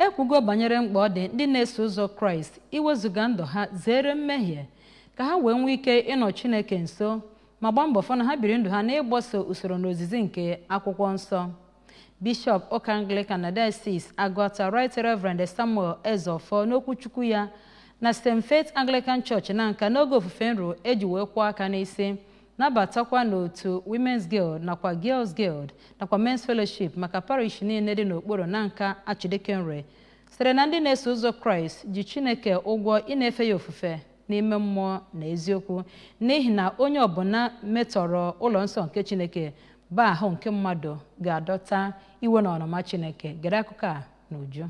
ekwugo banyere mkpa ọ dị ndị na-eso ụzọ Kraist iwezuga ndụ ha zere mmehie ka ha wee nwee ike ịnọ Chineke nso ma gbaa mbọ fọ na ha biri ndụ ha n'ịgbaso usoro na ozizi nke akwụkwọ nsọ. Bishọp ụka Anglican na Diocese Agụata Right Reverend Samuel Ezeofor n'okwu Chukwu ya na St. Faith Anglican Church na nka n'oge ofufe nro eji wee kwụọ aka n'isi nabatakwa n'otu Women's Guild nakwa Girls Guild nakwa Men's Fellowship maka parish niile dị n'okpuru na nka Achidikenre sitere na ndị na-eso ụzọ Kraịst ji Chineke ụgwọ ị na-efe ya ofufe n'ime mmụọ na eziokwu n'ihi na onye ọbụla metọrọ ụlọ nsọ nke Chineke bụ ahụ nke mmadụ ga-adọta iwe na ọnụma Chineke. Gere akụkọ a n'uju.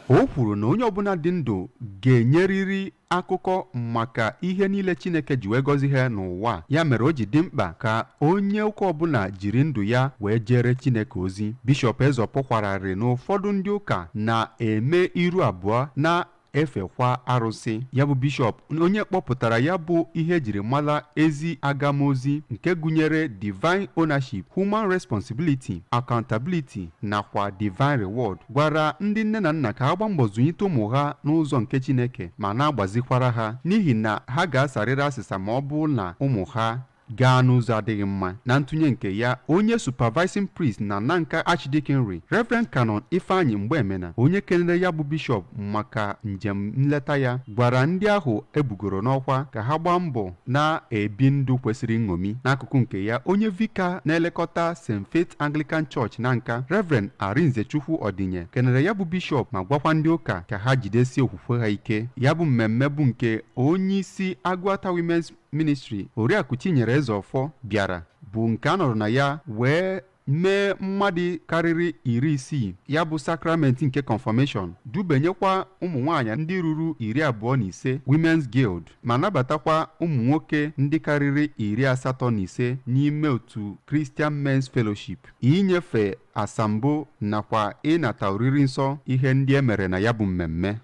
O kwuru na onye ọbụla dị ndụ ga-enyerịrị akụkọ maka ihe niile Chineke ji wee gọzie ha n'ụwa. Ya mere o ji dị mkpa ka onye ụka ọbụla jiri ndụ ya wee jere Chineke ozi. Bishọp Ezeofor kwararị na ụfọdụ ndị ụka na-eme iru abụọ na efekwa arụsị. Ya bụ bishọp onye kpọpụtara ya bụ ihe ejiri mara ezi agamozi nke gụnyere divine ownership, human responsibility, accountability nakwa divine reward, gwara ndị nne na nna ka ha gbaa mbọ zụnyite ụmụ ha n'ụzọ nke Chineke ma na-agbazikwara ha n'ihi na ha ga-asarịrị asịsa ma ọ bụ na ụmụ ha gaa n'ụzọ adịghị mma. Na ntụnye nke ya, onye supervising priest na Nanka Archdeaconry Reverend Canon Ifeanyi Mgbemena, onye kelere ya bụ bishọp maka njem nleta ya, gwara ndị ahụ ebugoro n'ọkwa ka ha gbaa mbọ na-ebi ndụ kwesịrị nṅomi. N'akụkụ nke ya, onye vika na-elekọta St. Faith Anglican Church na nka Reverend Arinze Chukwu Odinye kelere ya bụ bishọp ma gwakwa ndị ụka ka ha jidesie okwukwe ha ike. Ya bụ mmemme bụ nke onye isi Agụata Women's Ministry Oriakụ Chinyere Ezeofor bịara bụ nke a nọrọ na ya wee mee mmadụ karịrị 60 ya bụ sakramenti nke confirmation, dubenyekwa ụmụ nwaanyị ndị ruru 25 Women's Guild ma nabatakwa ụmụ nwoke ndị karịrị 85 n'ime otu Christian Men's Fellowship, inyefe asambo nakwa ịnata oriri nsọ ihe ndị e mere na ya bụ mmemme.